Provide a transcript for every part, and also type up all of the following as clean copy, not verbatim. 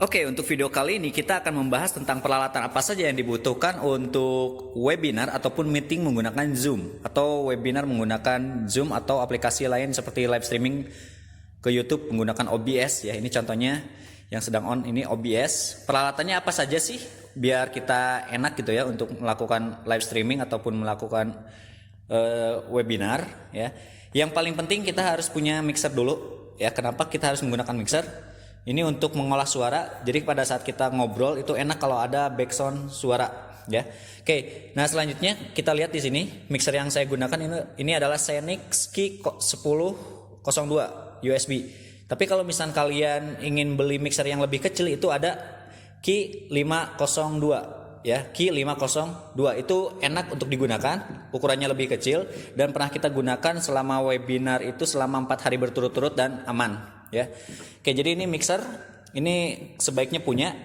Oke, untuk video kali ini kita akan membahas tentang peralatan apa saja yang dibutuhkan untuk webinar ataupun meeting menggunakan Zoom atau webinar menggunakan Zoom atau aplikasi lain seperti live streaming ke YouTube menggunakan OBS ya. Ini contohnya yang sedang on ini OBS. Peralatannya apa saja sih biar kita enak gitu ya untuk melakukan live streaming ataupun melakukan webinar ya. Yang paling penting kita harus punya mixer dulu ya. Kenapa kita harus menggunakan mixer? Ini untuk mengolah suara. Jadi pada saat kita ngobrol itu enak kalau ada background suara ya. Oke, nah selanjutnya kita lihat di sini mixer yang saya gunakan ini adalah Xenix Key 1002 USB. Tapi kalau misalnya kalian ingin beli mixer yang lebih kecil itu ada Key 502 ya. Key 502 itu enak untuk digunakan, ukurannya lebih kecil dan pernah kita gunakan selama webinar itu selama 4 hari berturut-turut dan aman ya. Oke, jadi ini mixer ini sebaiknya punya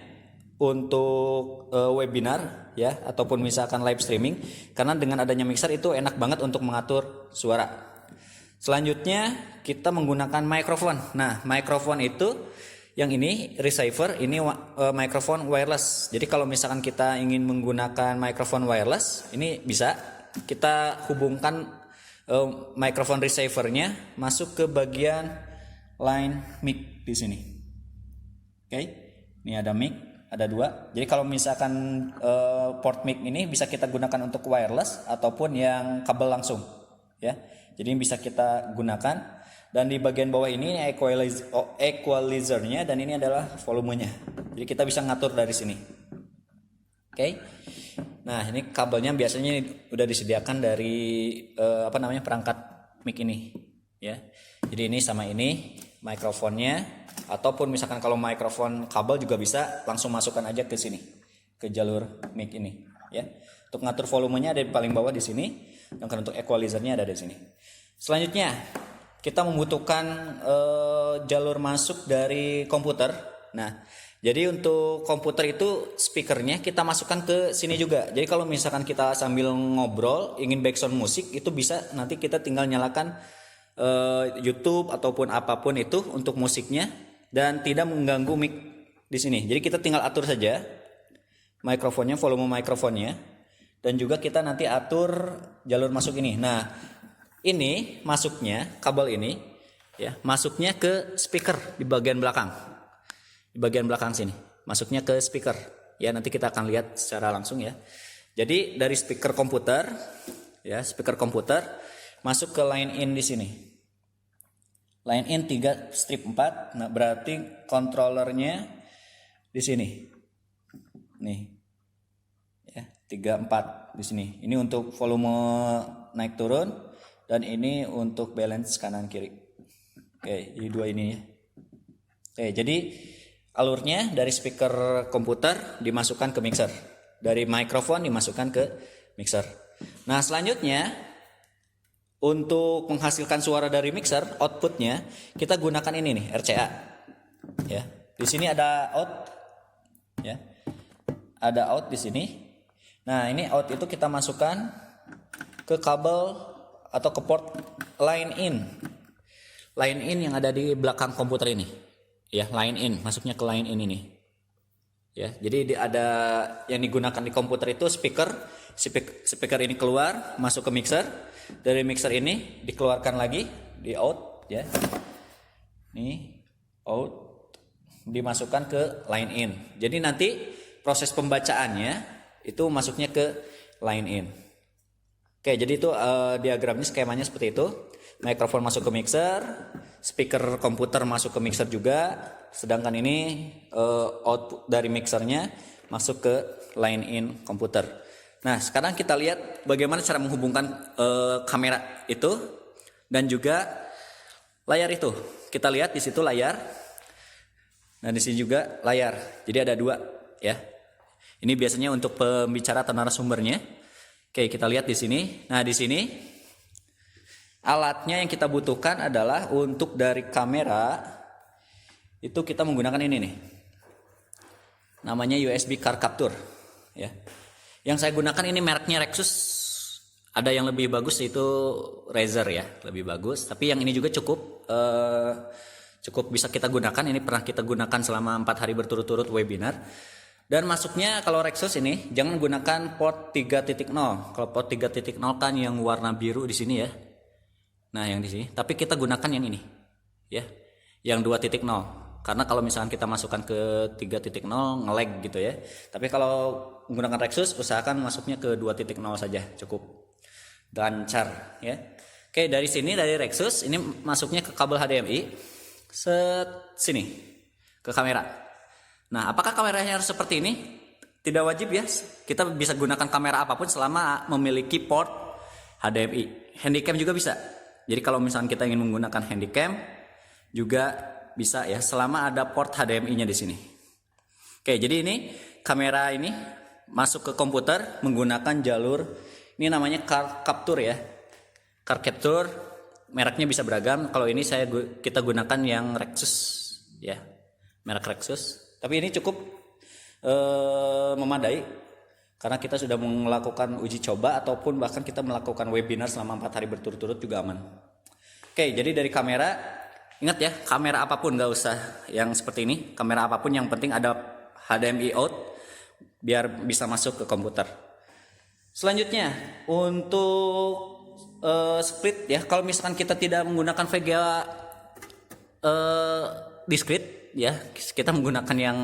untuk webinar ya ataupun misalkan live streaming, karena dengan adanya mixer itu enak banget untuk mengatur suara. Selanjutnya kita menggunakan mikrofon. Nah, mikrofon itu yang ini receiver, ini mikrofon wireless. Jadi kalau misalkan kita ingin menggunakan mikrofon wireless, ini bisa kita hubungkan mikrofon receivernya masuk ke bagian line mic di sini. Oke, ini ada mic, ada 2. Jadi kalau misalkan port mic ini bisa kita gunakan untuk wireless ataupun yang kabel langsung, ya. Jadi bisa kita gunakan. Dan di bagian bawah ini equalizernya dan ini adalah volumenya. Jadi kita bisa ngatur dari sini. Oke. Nah ini kabelnya biasanya udah disediakan dari perangkat mic ini, ya. Jadi ini sama ini mikrofonnya, ataupun misalkan kalau mikrofon kabel juga bisa langsung masukkan aja ke sini, ke jalur mic ini ya. Untuk ngatur volumenya ada di paling bawah di sini, dan untuk equalizernya ada di sini. Selanjutnya kita membutuhkan jalur masuk dari komputer. Nah, jadi untuk komputer itu speakernya kita masukkan ke sini juga. Jadi kalau misalkan kita sambil ngobrol ingin background musik itu bisa, nanti kita tinggal nyalakan YouTube ataupun apapun itu untuk musiknya dan tidak mengganggu mic di sini. Jadi kita tinggal atur saja mikrofonnya, volume mikrofonnya, dan juga kita nanti atur jalur masuk ini. Nah, ini masuknya kabel ini ya, masuknya ke speaker di bagian belakang. Di bagian belakang sini, masuknya ke speaker. Ya, nanti kita akan lihat secara langsung ya. Jadi dari speaker komputer ya, speaker komputer masuk ke line in di sini. Line in 3 strip 4. Nah, berarti controllernya di sini. Nih. Ya, 3 4 di sini. Ini untuk volume naik turun dan ini untuk balance kanan kiri. Oke, ini 2 ini ya. Oke, jadi alurnya dari speaker komputer dimasukkan ke mixer. Dari mikrofon dimasukkan ke mixer. Nah, selanjutnya untuk menghasilkan suara dari mixer, outputnya kita gunakan ini nih, RCA. Ya, di sini ada out, ya, ada out di sini. Nah, ini out itu kita masukkan ke kabel atau ke port line in yang ada di belakang komputer ini. Ya, line in, masuknya ke line in ini. Ya, jadi ada yang digunakan di komputer itu speaker ini keluar masuk ke mixer. Dari mixer ini dikeluarkan lagi di out ya. Nih out dimasukkan ke line in. Jadi nanti proses pembacaannya itu masuknya ke line in. Oke, jadi itu diagramnya, skemanya seperti itu. Mikrofon masuk ke mixer, speaker komputer masuk ke mixer juga, sedangkan ini output dari mixernya masuk ke line in komputer. Nah, sekarang kita lihat bagaimana cara menghubungkan kamera itu dan juga layar itu. Kita lihat di situ layar. Nah, di sini juga layar. Jadi ada 2 ya. Ini biasanya untuk pembicara atau narasumbernya. Oke, kita lihat di sini. Nah, di sini alatnya yang kita butuhkan adalah untuk dari kamera itu kita menggunakan ini nih. Namanya USB car capture ya. Yang saya gunakan ini mereknya Rexus. Ada yang lebih bagus, itu Razer ya, lebih bagus. Tapi yang ini juga cukup Cukup bisa kita gunakan, ini pernah kita gunakan selama 4 hari berturut-turut webinar. Dan masuknya kalau Rexus ini jangan gunakan port 3.0. Kalau port 3.0 kan yang warna biru di sini ya. Nah, yang di sini. Tapi kita gunakan yang ini. Ya. Yang 2.0. Karena kalau misalkan kita masukkan ke 3.0 nge-lag gitu ya. Tapi kalau menggunakan Rexus usahakan masuknya ke 2.0 saja, cukup lancar ya. Oke, dari sini dari Rexus ini masuknya ke kabel HDMI sini ke kamera. Nah, apakah kameranya harus seperti ini? Tidak wajib ya. Kita bisa gunakan kamera apapun selama memiliki port HDMI. Handycam juga bisa. Jadi kalau misalnya kita ingin menggunakan handycam juga bisa ya, selama ada port HDMI-nya di sini. Oke, jadi ini kamera ini masuk ke komputer menggunakan jalur ini namanya car capture ya. Car capture mereknya bisa beragam. Kalau ini kita gunakan yang Rexus ya. Merek Rexus. Tapi ini cukup memadai karena kita sudah melakukan uji coba ataupun bahkan kita melakukan webinar selama 4 hari berturut-turut juga aman. Oke, jadi dari kamera, ingat ya, kamera apapun nggak usah yang seperti ini. Kamera apapun yang penting ada HDMI out biar bisa masuk ke komputer. Selanjutnya untuk split ya, kalau misalkan kita tidak menggunakan VGA discrete ya, kita menggunakan yang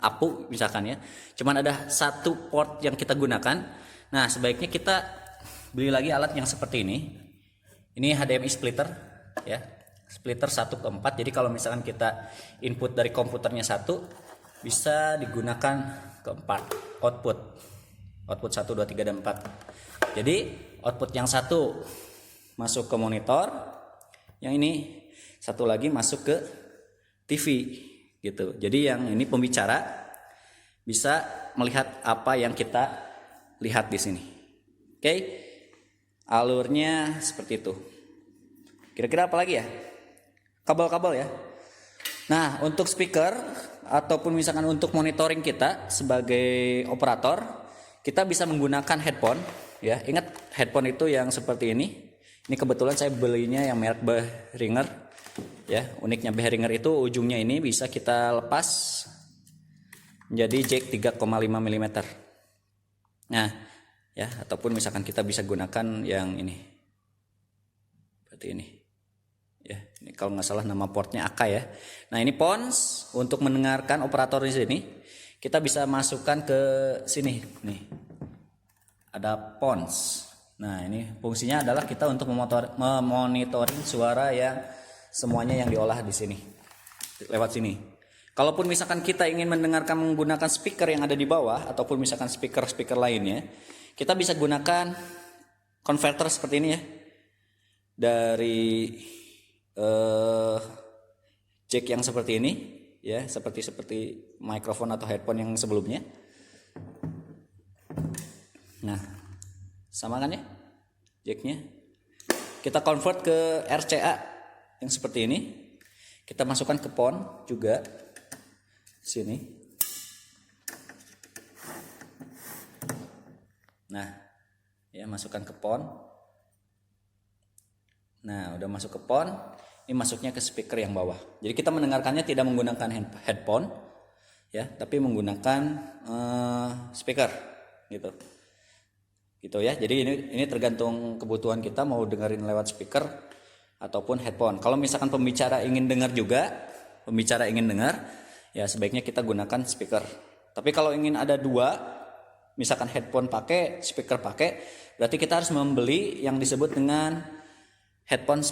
APU misalkan ya, cuman ada satu port yang kita gunakan. Nah, sebaiknya kita beli lagi alat yang seperti ini HDMI splitter ya, splitter 1/4. Jadi kalau misalkan kita input dari komputernya 1 bisa digunakan ke 4 output 1, 2, 3, dan 4. Jadi output yang 1 masuk ke monitor, yang ini satu lagi masuk ke TV gitu. Jadi yang ini pembicara bisa melihat apa yang kita lihat di sini. Oke. Alurnya seperti itu. Kira-kira apa lagi ya? Kabel-kabel ya. Nah, untuk speaker ataupun misalkan untuk monitoring kita sebagai operator, kita bisa menggunakan headphone ya. Ingat headphone itu yang seperti ini. Ini kebetulan saya belinya yang merek Behringer ya. Uniknya Behringer itu ujungnya ini bisa kita lepas menjadi jack 3,5 mm. Nah, ya, ataupun misalkan kita bisa gunakan yang ini. Seperti ini. Ya, ini kalau nggak salah nama portnya AK ya. Nah, ini pons untuk mendengarkan operator di sini. Kita bisa masukkan ke sini nih. Ada pons. Nah, ini fungsinya adalah kita untuk memonitoring suara yang semuanya yang diolah di sini lewat sini. Kalaupun misalkan kita ingin mendengarkan menggunakan speaker yang ada di bawah ataupun misalkan speaker lainnya, kita bisa gunakan converter seperti ini ya. Dari jack yang seperti ini ya, seperti mikrofon atau headphone yang sebelumnya. Nah, sama kan ya jacknya. Kita convert ke RCA yang seperti ini. Kita masukkan ke PON juga sini. Nah, ya, masukkan ke PON. Nah, udah masuk ke PON. Ini masuknya ke speaker yang bawah. Jadi kita mendengarkannya tidak menggunakan headphone ya, tapi menggunakan speaker gitu. Gitu ya. Jadi ini tergantung kebutuhan kita mau dengerin lewat speaker ataupun headphone. Kalau misalkan pembicara ingin dengar ya sebaiknya kita gunakan speaker. Tapi kalau ingin ada dua, misalkan headphone pakai, speaker pakai, berarti kita harus membeli yang disebut dengan headphone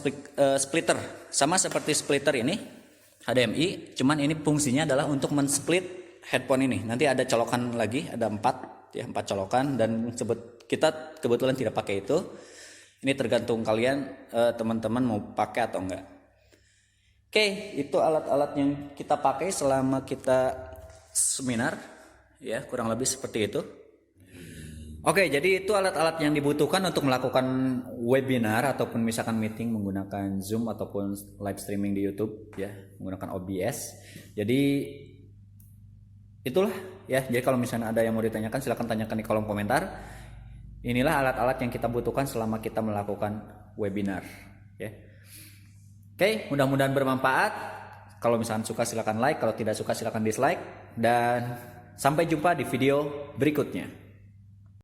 splitter. Sama seperti splitter ini HDMI, cuman ini fungsinya adalah untuk men-split headphone ini. Nanti ada colokan lagi, ada 4 colokan, dan kita kebetulan tidak pakai itu. Ini tergantung kalian teman-teman mau pakai atau enggak. Oke, itu alat-alat yang kita pakai selama kita seminar ya, kurang lebih seperti itu. Oke, jadi itu alat-alat yang dibutuhkan untuk melakukan webinar ataupun misalkan meeting menggunakan Zoom ataupun live streaming di YouTube ya, menggunakan OBS. Jadi itulah ya. Jadi kalau misalnya ada yang mau ditanyakan, silahkan tanyakan di kolom komentar. Inilah alat-alat yang kita butuhkan selama kita melakukan webinar ya. Oke, mudah-mudahan bermanfaat. Kalau misalkan suka silahkan like, kalau tidak suka silahkan dislike. Dan sampai jumpa di video berikutnya.